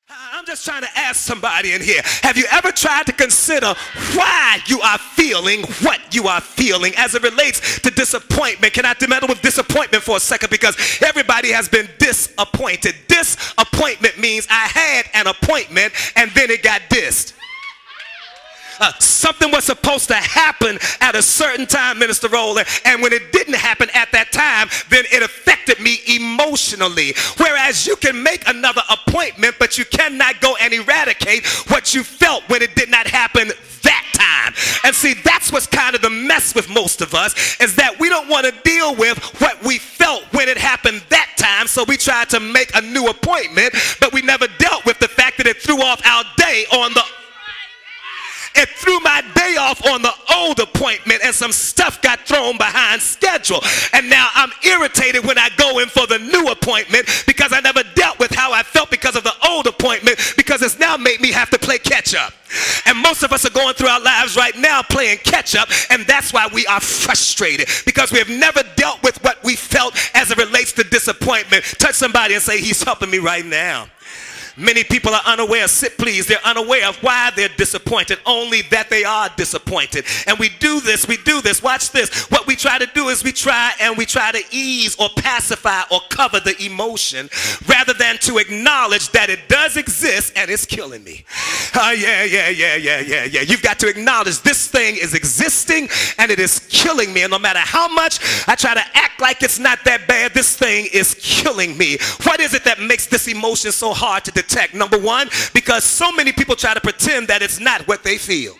I'm just trying to ask somebody in here, have you ever tried to consider why you are feeling what you are feeling as it relates to disappointment? Can I meddle with disappointment for a second? Because everybody has been disappointed. Disappointment means I had an appointment and then it got dissed. Something was supposed to happen at a certain time, Minister Rowland, and when it didn't happen at that time, then it affected me emotionally. Whereas you can make another appointment, but you cannot go and eradicate what you felt when it did not happen that time. And see, that's what's kind of the mess with most of us, is that we don't want to deal with what we felt when it happened that time, so we try to make a new appointment, but we never dealt with the fact that it threw off our day on the It threw my day off on the old appointment, and some stuff got thrown behind schedule. And now I'm irritated when I go in for the new appointment because I never dealt with how I felt because of the old appointment, because it's now made me have to play catch up. And most of us are going through our lives right now playing catch up, and that's why we are frustrated, because we have never dealt with what we felt as it relates to disappointment. Touch somebody and say, he's helping me right now. Many people are unaware, sit please, they're unaware of why they're disappointed, only that they are disappointed. And we do this, watch this. What we try to do is we try to ease or pacify or cover the emotion rather than to acknowledge that it does exist and it's killing me. Yeah. You've got to acknowledge this thing is existing and it is killing me. And no matter how much I try to act like it's not that bad, this thing is killing me. What is it that makes this emotion so hard to detect? Number one, because so many people try to pretend that it's not what they feel.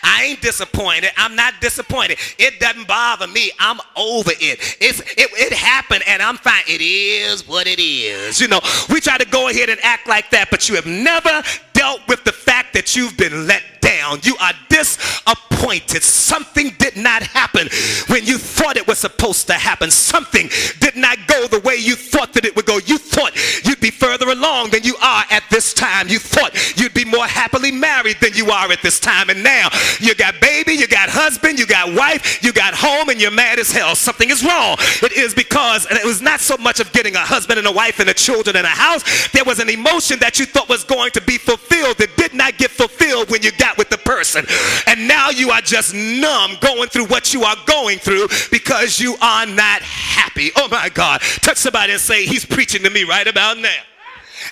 I ain't disappointed. I'm not disappointed. It doesn't bother me. I'm over it. It happened and I'm fine. It is what it is. You know, we try to go ahead and act like that, but you have never dealt with the fact that you've been let down. You are disappointed. Something did not happen when you thought it was supposed to happen. Something did not go the way you thought that it would go. You thought you'd be further along than you are at this time. You thought you'd be more happily married than you are at this time. And now you got baby, you got husband, you got wife, you got home, and you're mad as hell. Something is wrong. It is because it was not so much of getting a husband and a wife and a children and a house. There was an emotion that you thought was going to be fulfilled that did not get fulfilled when you got with the person. And now you are just numb going through what you are going through because you are not happy. Oh my God. Touch somebody and say, he's preaching to me right about now.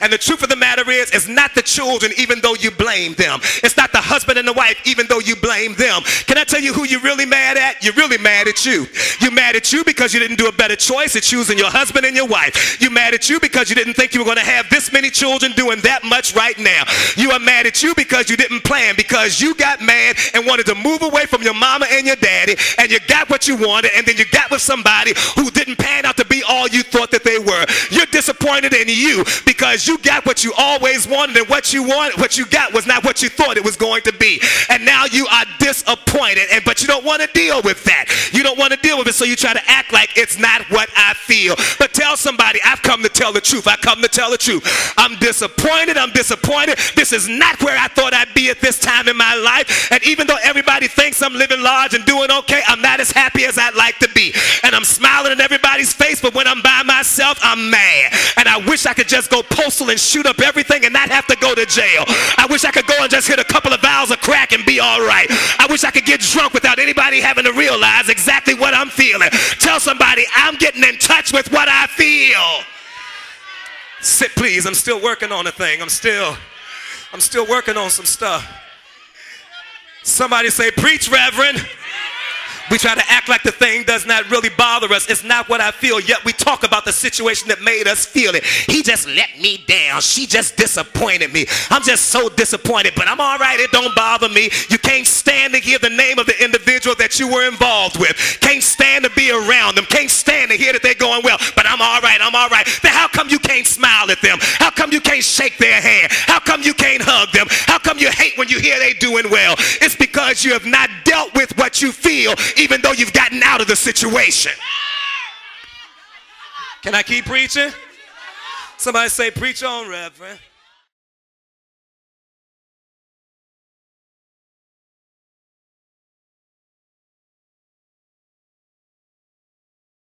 And the truth of the matter is, it's not the children, even though you blame them. It's not the husband and the wife, even though you blame them. Can I tell you who you're really mad at? You're really mad at you. You're mad at you because you didn't do a better choice at choosing your husband and your wife. You're mad at you because you didn't think you were going to have this many children doing that much right now. You are mad at you because you didn't plan, because you got mad and wanted to move away from your mama and your daddy, and you got what you wanted, and then you got with somebody who didn't pan out to be all you thought that they were. You're disappointed in you because you got what you always wanted, and what you got was not what you thought it was going to be. And now you are disappointed, but you don't want to deal with that. You don't want to deal with it, so you try to act like it's not what I feel. But tell somebody, I've come to tell the truth. I come to tell the truth. I'm disappointed. I'm disappointed. This is not where I thought I'd be at this time in my life. And even though everybody thinks I'm living large and doing okay, I'm not as happy as I'd like to be. And I'm smiling in everybody's face, but when I'm by myself, I'm mad. And I wish I could just go postal and shoot up everything and not have to go to jail. I wish I could go and just hit a couple of vials of crack and be all right. I wish I could get drunk without anybody having to realize exactly what I'm feeling. Tell somebody, I'm getting in touch with what I feel. Sit please, I'm still working on a thing. I'm still working on some stuff. Somebody say, preach, Reverend. We try to act like the thing does not really bother us. It's not what I feel, yet we talk about the situation that made us feel it. He just let me down. She just disappointed me. I'm just so disappointed, but I'm all right. It don't bother me. You can't stand to hear the name of the individual that you were involved with. Can't stand to be around them. Can't stand to hear that they're going well, but I'm all right. I'm all right. Then how come you can't smile at them? How come you can't shake their hand? How come you can't hug them? How come you hate when you hear they doing well? It's because you have not dealt with what you feel, even though you've gotten out of the situation. Can I keep preaching? Somebody say, preach on, Reverend.